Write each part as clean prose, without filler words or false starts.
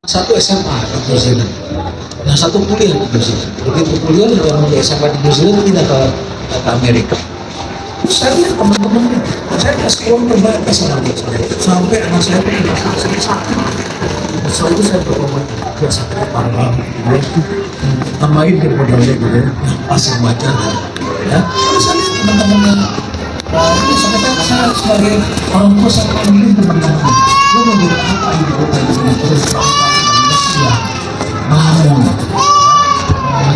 Satu SMA di New Zealand, yang satu kuliah di New Zealand. Begitu kuliah yang di SMA di New Zealand pindah ke Amerika. Terus saya lihat teman-teman, saya kasih uang terbatas sama dia, sampai anak saya pun tidak sakit. Setelah itu saya berkomen, biasa parah, tambahin ke modalnya gitu, yang pasang wajar, ya. Terus saya lihat teman-temannya, ini sampai saya sebagai orang tua saya panggilin teman-teman, lo mau jadi apa di kota ini? Terus ya, bangun.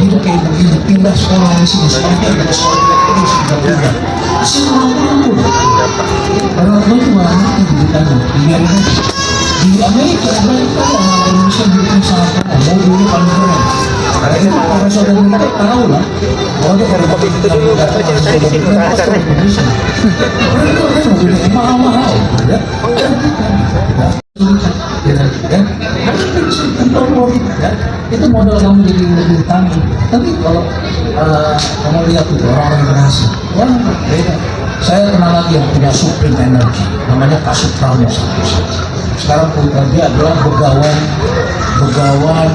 Hidup kayak begini, pindah sekolah di sini, sekolahnya dari sekolah terus pindah. Masih orang muda. Orang tua cuma anaknya di tanah, biarin aja. Di Amerika, mereka orang Indonesia bikin sangat keren, mau dulu paling keren. Karena itu para saudara kita tahu lah, kalau kalau kopi itu dulu nggak terjadi di sini acaranya. Mereka kan mobilnya mahal-mahal, ya. Itu modal kamu jadi lebih tangguh. Tapi kalau kamu lihat itu orang-orang yang berhasil, wah beda. Saya kenal lagi yang punya Supreme Energy, namanya Pak Supramo. Sekarang dia adalah begawan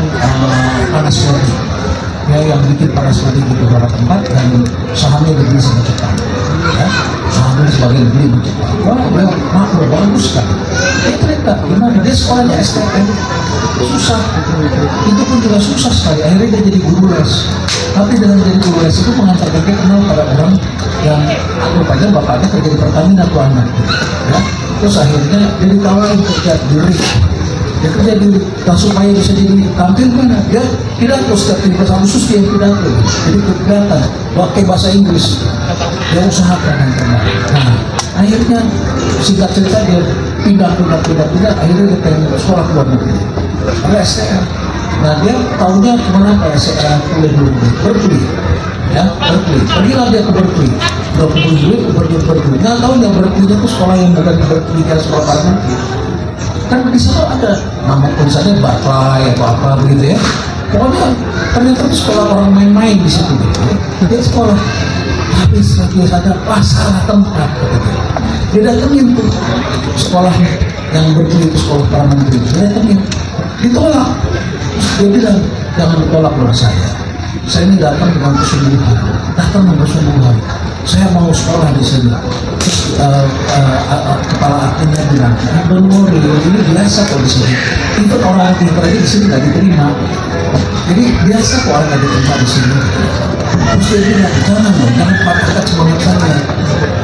panas bodi. Ya, yang bikin panas bodi di beberapa tempat dan sahamnya dibeli sama Jepang. Ya, sahamnya sebagai beli di Jepang. Wah, makro bagus sekali. Ternyata gimana dia sekolahnya STM susah, itu pun juga susah sekali. Akhirnya dia jadi guru les. Tapi dengan jadi guru les itu mengantarkan dia kenal pada orang yang rupanya bapaknya kerja di Pertamina tuh anak, ya. Terus akhirnya dia ditawarin kerja di RIK. Dia kerja di RIK, supaya bisa jadi tampil mana? Dia pidato setiap 17 Agustus dia pidato. Jadi kelihatan pakai bahasa Inggris. Dia usahakan yang terbaik. Nah, akhirnya singkat cerita dia pindah, akhirnya dia pengen sekolah ke luar negeri. Ada STM. Nah dia tahunya kemana ke STM kuliah dulu, Berkeley, ya Berkeley. Pergilah dia ke Berkeley, udah kumpul duit ke Berkeley. Nggak tahu yang Berkeley itu sekolah yang bukan di Berkeley karena sekolah para menteri. Kan di sana ada nama tulisannya Barclay atau apa begitu ya. Pokoknya ternyata itu sekolah orang main-main di situ. Gitu, ya. Dia sekolah. Tapi setelah dia sadar, salah tempat. Gitu. Dia datengin tuh sekolahnya yang Berkeley itu sekolah para menteri. Dia datengin, ditolak. Terus dia bilang, jangan ditolak oleh saya. Saya ini datang dengan kesungguhan. Saya mau sekolah di sini. Terus kepala adminnya bilang, don't worry, ini biasa kok di sini. Itu orang pintar aja di sini nggak diterima. Jadi biasa kok orang nggak diterima di sini. Terus dia bilang, jangan patahkan semangat saya.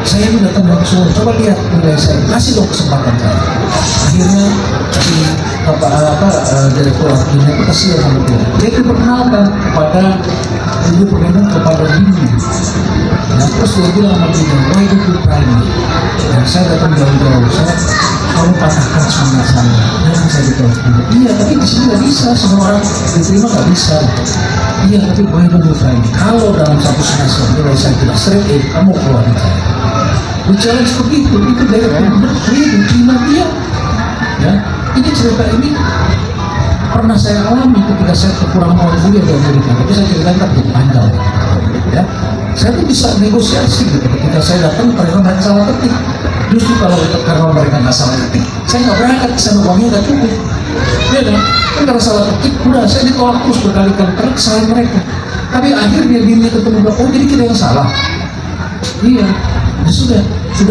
Saya ini datang dengan kesungguhan. Coba lihat nilai saya, kasih dong kesempatan saya. Akhirnya si direktur adminnya itu kasih sama dia. Dia diperkenalkan kepada Bini. Nah, terus dia bilang sama Bini, why did you try me? Dan saya datang jauh-jauh, kamu patahkan semangat saya. Jangan saya ditolak. Iya, tapi di sini nggak bisa, semua orang diterima nggak bisa. Iya, tapi why did you try me? Kalau dalam satu semester nilai saya tidak straight A, kamu keluar dari saya. Bicara seperti itu dari Berkeley diterima dia. Ya, ini cerita ini pernah saya alami ketika saya kekurangan uang kuliah di Amerika. Tapi saya ceritakan tapi panjang. Ya, saya tuh bisa negosiasi gitu. Ketika saya datang mereka nggak salah ketik. Justru kalau karena mereka nggak salah ketik, saya nggak berangkat ke sana, uangnya nggak cukup. Ya kan? Karena salah ketik, udah saya ditolak terus berkali-kali karena kesalahan mereka. Tapi akhirnya dia ketemu bilang, oh jadi kita yang salah. Iya, ya sudah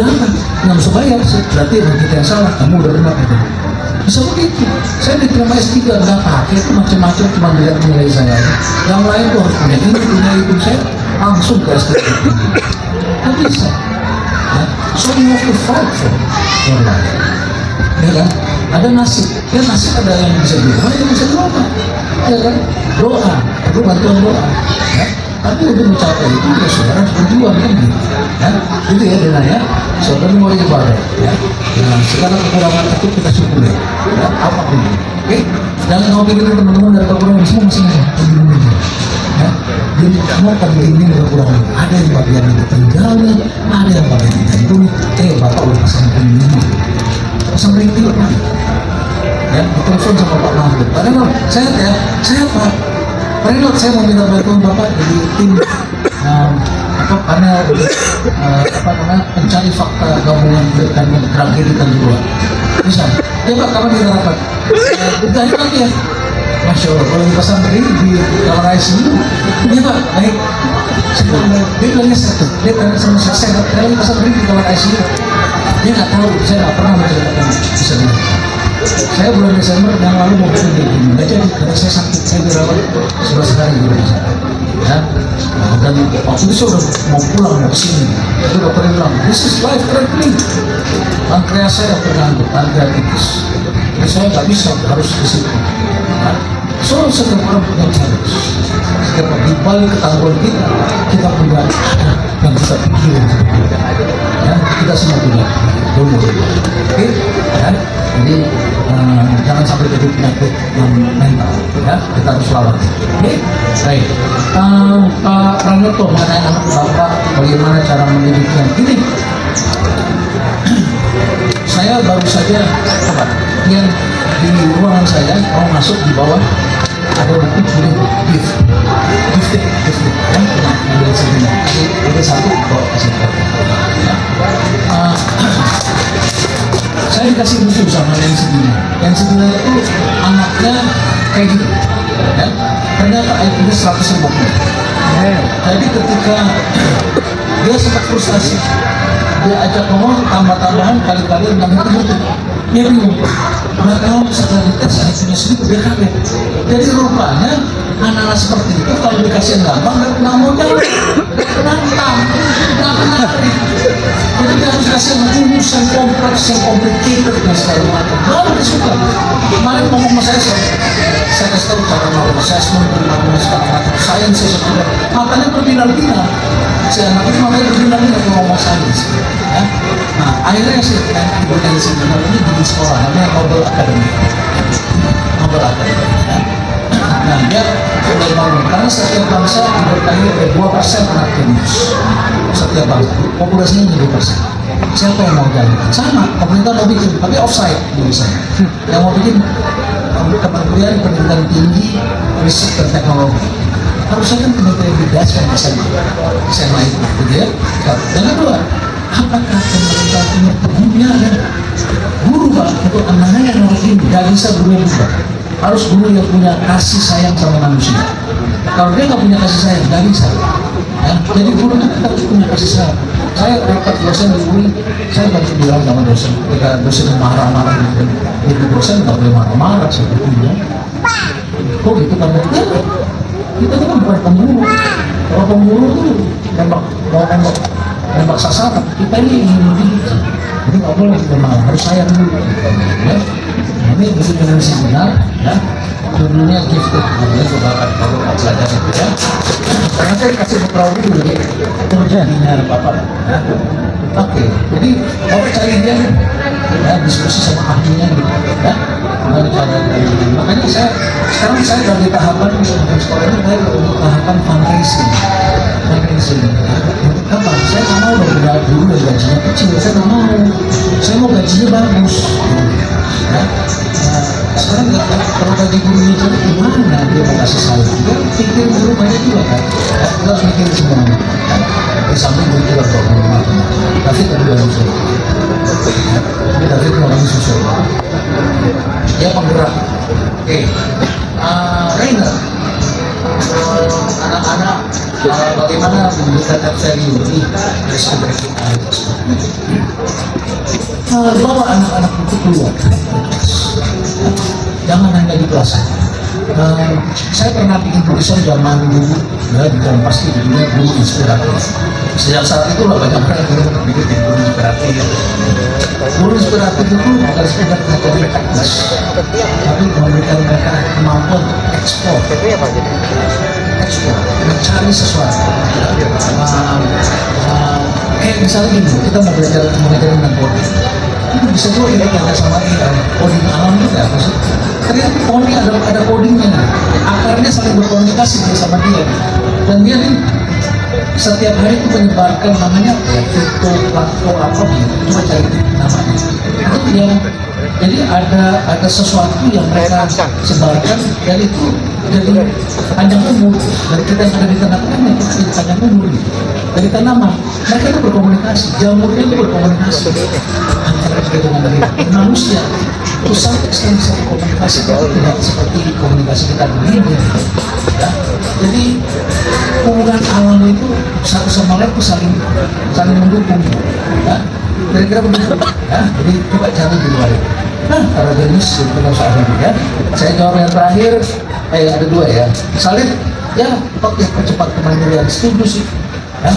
apa? Nggak bisa bayar, berarti kita yang salah. Kamu udah benar gitu. Bisa begitu. Saya diterima S3 nggak pakai itu macam-macam, cuma lihat nilai saya. Yang lain tuh harus punya ini, punya itu. Saya langsung ke S3. Nggak bisa. Ya. So you have to fight for your life. Ya kan? Ada nasib. Ya nasib ada yang bisa diubah, ada yang bisa diubah. Ya kan? Doa, itu bantuan doa. Ya. Tapi untuk mencapai itu ya saudara harus berjuang kan gitu. Ya. Itu ya Dena ya. Saudara mau ibadah. Ya. Nah, segala kekurangan itu kita syukuri. Ya, apapun. Oke? Jangan mau pikir teman-teman dari kekurangan semua masing-masing. Ya. Jadi kamu akan begini dengan kekurangan. Ada yang bagian yang ketinggalan, ada yang bagian yang jantungnya. Bapak udah pasang ini. Pasang ring itu kan? Ya, ditelepon sama Pak Mahfud. Padahal saya Pak. Pak, saya mau minta bantuan Bapak jadi tim atau panel apa namanya pencari fakta gabungan dan tragedi Kanjuruhan. Bisa, ya Pak, kapan kita rapat? Ditanya lagi ya. Masya Allah, kalau kita sampai di kamar ICU, iya Pak, baik. Dia bilangnya dia tanya sama saya, kalau kita sampai di kamar ICU, dia nggak tahu, saya nggak pernah menceritakan bisa bilang. Saya bulan Desember yang lalu mau bikin begini, nggak jadi karena saya sakit, saya dirawat 11 hari di rumah sakit. Ya, dan waktu itu saya udah mau pulang mau kesini, itu dokter bilang, this is life threatening. Pankreas saya terganggu, pankreatitis. Jadi saya nggak bisa, harus ke situ. Ya. So setiap orang punya challenge. Setiap di balik ketangguhan kita punya ada yang kita pikirin. Ya, kita semua punya dulu. Oke, ya. Jadi jangan sampai jadi penyakit yang mental, ya kita harus lawan. Oke, baik. Pak Pranoto mengenai anak bapak, bagaimana cara mendidik yang ini? Saya baru saja yang di ruangan saya mau masuk di bawah ada buku tulis gifted, kan yang segini. Ada satu bawa ke situ. Ya. Saya dikasih buku sama yang segini. Yang segini itu anaknya kayak gitu, ya. Ternyata IQ-nya 150. Jadi ketika dia sempat frustasi, dia ajak ngomong tambah-tambahan kali-kali yang itu, dia bingung. Nah kalau setelah dites IQ-nya segitu dia kaget. Jadi rupanya anak-anak seperti itu kalau dikasih yang gampang nggak mau jalan, nggak penantang, nggak menarik. Jadi dia harus kasih yang rumus, yang kompleks, yang complicated dan segala macam. Baru dia suka. Kemarin ngomong sama saya kasih tahu cara melakukan assessment, melakukan segala macam. Sains saya sudah matanya berbinar-binar. Saya anak itu matanya berbinar-binar ngomong sains. Ya. Nah akhirnya sih ibunya sebenarnya ini di sekolah namanya Nobel Academy. Nobel Academy. Ya. Nah dia mulai bangun karena setiap bangsa diberkahi oleh 2% anak jenius. Setiap bangsa populasinya 2%. Siapa yang mau jalan? Sama, pemerintah mau bikin, tapi offside misalnya. Yang mau bikin Kementerian Pendidikan Tinggi, Riset dan Teknologi. Harusnya kan Kementerian Bidasar SMA itu, gitu ya. Dan kedua, apakah pemerintah punya punya ada guru Pak untuk anak-anak yang harus ini? Gak bisa guru yang berubah. Harus guru yang punya kasih sayang sama manusia. Kalau dia nggak punya kasih sayang, nggak bisa. Ya, jadi guru itu harus punya kasih sayang. Saya rapat dosen di UI, saya baru bilang sama dosen, ketika dosen marah-marah gitu, dosen nggak boleh marah-marah seperti itu. Kok gitu kan? Ya, kita itu kan bukan pembunuh. Kalau pembunuh itu nembak sasaran. Kita ini gitu. Jadi nggak boleh kita marah, harus sayang dulu. Ya. Ini bisa dengan benar, ya. Dunia gifted, namanya coba kalau belajar itu ya. Karena saya kasih beberapa dulu, itu jadinya apa-apa. Ya. Oke, jadi kalau cari dia, ya diskusi sama ahlinya gitu, ya. Makanya sekarang saya sudah di tahapan untuk sekolah ini, saya di tahapan fundraising. Untuk apa? Saya nggak mau udah dulu gajinya kecil, saya nggak mau. Saya mau gajinya bagus. Ya. Sekarang kalau gaji gurunya jadi gimana dia mau kasih sayang? Dia pikir guru banyak juga kan? Ya, kita harus mikir semuanya. Ya. Di samping guru juga kok David tadi bilang susu. Ini David ngomongin susu. Dia penggerak. Oke. Rainer, anak-anak bagaimana memberikan value di sekitar kita? Bawa anak-anak itu keluar. Jangan hanya di kelas. Saya pernah bikin tulisan zaman dulu, ya, di dalam pasti ini guru inspiratif. Sejak saat itulah banyak orang yang berpikir jadi guru inspiratif. Guru inspiratif itu bukan sekedar metode teknis, tapi memberikan mereka kemampuan ekspor, mencari sesuatu. Kayak misalnya gini, kita mau belajar tentang coding. Itu bisa juga kita belajar sama coding alam itu ya, maksud. Ternyata coding ada codingnya, akarnya saling berkomunikasi dia sama dia, dan dia nih setiap hari itu menyebarkan namanya kripto, platform apa gitu, cuma cari namanya. Itu yang Jadi ada sesuatu yang mereka sebarkan dan itu jadi panjang umur. Dan kita yang ada di tengah-tengah kita jadi panjang umur gitu. Dari tanaman mereka itu berkomunikasi, jamurnya itu berkomunikasi antara kita dengan manusia. Terus sampai sekarang komunikasi tidak seperti komunikasi kita begini. Ya. Jadi hubungan alam itu satu sama lain itu saling mendukung. Ya. Kira-kira begitu. Ya. Jadi coba cari di luar itu. Nah, para jenis itu saat ini ya. Saya jawab yang terakhir, yang kedua ya. Salib, ya, oke percepat kemandirian, setuju sih. Ya.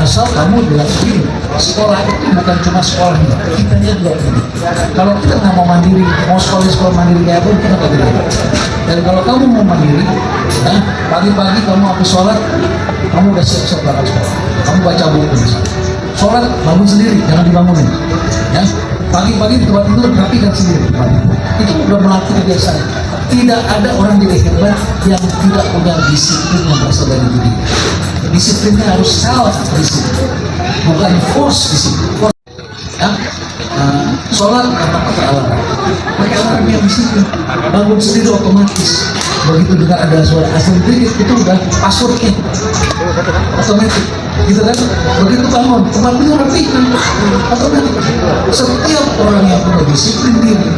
Asal kamu bilang begini, sekolah itu bukan cuma sekolah kita juga begini. Kalau kita nggak mau mandiri, mau sekolah mandiri kayak apa, kita nggak mandiri. Dan kalau kamu mau mandiri, ya, pagi-pagi kamu habis sholat, kamu udah siap-siap berangkat sekolah. Kamu baca buku misalnya. Sholat bangun sendiri, jangan dibangunin. Ya. Pagi-pagi di tempat tidur rapikan sendiri. Itu udah melatih kebiasaan. Tidak ada orang jadi hebat yang tidak punya disiplin yang berasal dari diri. Disiplinnya harus self disiplin, bukan force disiplin. Ya? Sholat apa pakai alarm? Pakai alarm yang disiplin. Bangun sendiri otomatis. Begitu dengar ada suara azan dikit itu udah passwordnya otomatis. Gitu kan? Begitu bangun, tempat tidur rapikan otomatis. Setiap orang yang punya disiplin diri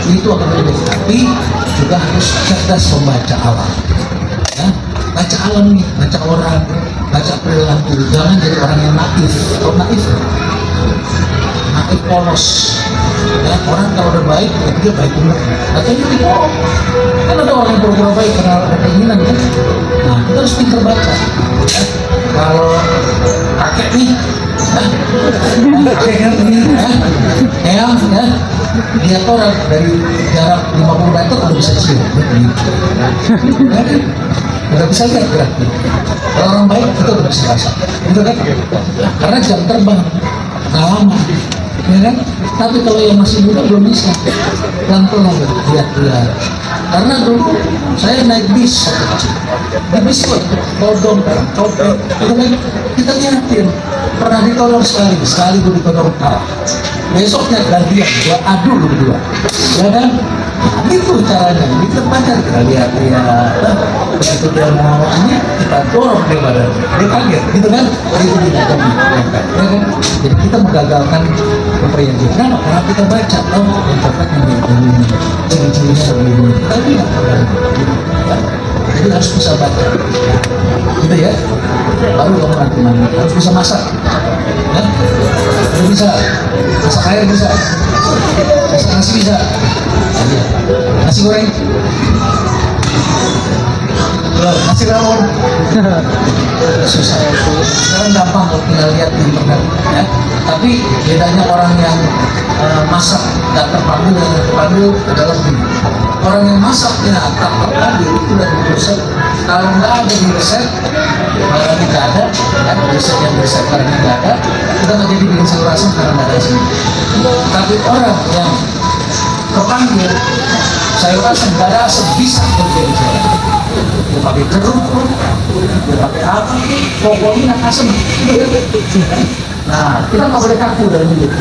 itu akan lebih, tapi juga harus cerdas membaca alam. Ya? Baca alam nih, baca orang, baca perilaku. Jangan jadi orang yang naif. Kalau naif polos. Ya, orang kalau udah baik, dia baik benar. Katanya di bohong. Kan ada orang yang pura-pura baik karena ada keinginan kan. Nah, kita harus pintar baca. Ya. Kalau kakek nih, kakek kan ini, ya, dia tuh orang dari jarak 50 meter udah bisa cium. Ya kan? Udah bisa lihat geraknya. Kalau orang baik kita udah bisa rasa, gitu kan? Karena jam terbang nggak lama, ya kan? Tapi kalau yang masih muda belum bisa, pelan-pelan lihat-lihat. Karena dulu saya naik bis waktu kecil, di bis kok todong, copet, gitu kan? Kita lihatin, pernah ditodong sekali gue ditodong kalah. Besoknya gantian, gua adu lu berdua, ya kan? Nah, gitu caranya, kita pacar kita lihat-lihat. Begitu dia mau ini, kita dorong dia badan, dia kaget, gitu kan? Itu tidak akan diangkat, ya kan? Jadi kita menggagalkan pemberian dia. Kenapa? Karena kita baca, tahu yang copet yang begini, ciri-cirinya begini. Kita tidak pernah gitu, ya. Jadi harus bisa baca, gitu ya. Baru kamu nanti mandi, harus bisa masak, ya. Harus bisa masak air bisa, masak nasi bisa. Nasi goreng, nasi rawon, susah. Sekarang gampang kalau tinggal lihat di internet, ya. Tapi bedanya orang yang masak nggak terpanggil dan terpanggil adalah begini. Orang yang masaknya tak terpanggil itu udah di resep. Kalau nggak ada di resep, barangnya nggak ada, ya, resep barangnya nggak ada, kita nggak jadi bikin sayur asam karena nggak ada asam. Tapi orang yang kepanggil sayur asam nggak ada asam bisa menjadi sayur. Dia pakai jeruk, dia pakai apa? Pokoknya asam. Nah, kita nggak boleh kaku dalam hidup.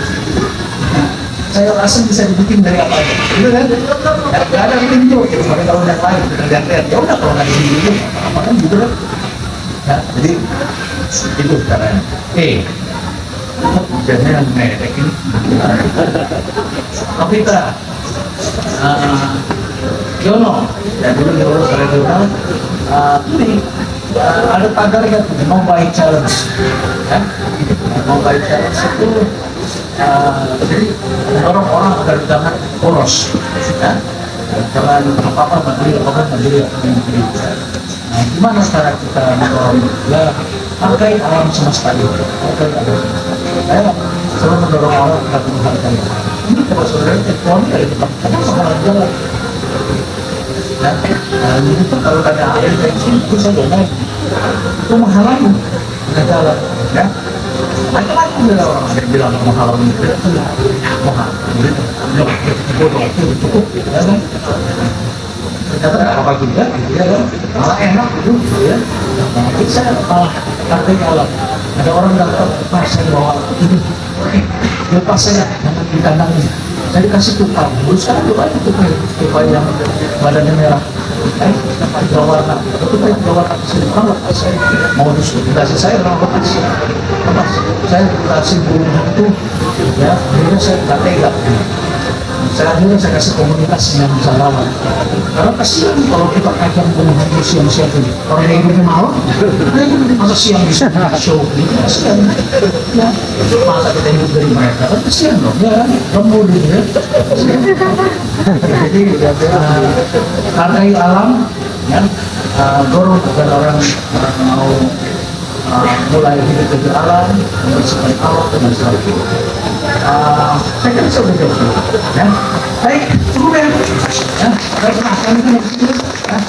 Nah, sayur asam bisa dibikin dari apa aja, gitu kan? Nggak ada pintu, pakai kalau yang lain kita lihat-lihat. Ya udah kalau nggak dibikin apa kan gitu kan? Ya, jadi itu caranya. Jangan yang merek ini. Kapita, Jono, ya dulu Jono saya bilang ini ada tagarnya tuh, mau baik challenge, ya, mau baik challenge itu jadi orang agar jangan boros, ya, jangan apa-apa mandiri. Nah, gimana cara kita mendorong? Ya, hargai alam semesta itu, hargai alam. Saya selalu mendorong orang agar menghargai. Ini kalau saudara tektonik dari tempat, kenapa malah jalan? Ya, itu kalau ada air dari sini itu saja naik, itu menghalangi nggak jalan, ya. Laki-laki adalah orang yang bilang menghalangi itu, menghalangi, bodoh itu cukup, ya kan? Ternyata nggak apa juga, gitu ya kan? Malah enak gitu, ya. Nah, saya malah hargai alam. Ada orang datang, pas saya bawa ini, lepas saya jangan di kandang ini. saya dikasih tupai. Dulu sekarang tupai itu tupai yang badannya merah. Tiga warna, tupai tiga warna kecil. Orang lepas saya mau dikasih saya orang lepas. Saya kasih burungnya itu, ya, akhirnya saya tak tega. Akhirnya saya kasih komunitas yang bisa lawan. Karena kasihan kalau kita kacang bunuh siang-siang ini. Orang yang hidupnya malam, masa siang bisa show gitu, kasihan. Ya, masa kita hidup dari mereka, kan kasihan dong. Ya kan, lembur gitu ya. Jadi, hargai alam, ya, dorong agar orang mau mulai hidup dari alam, membersihkan alam dan sebagainya. Saya kira sudah jauh, ya. Baik, cukup ya. Ya, baik, kami kan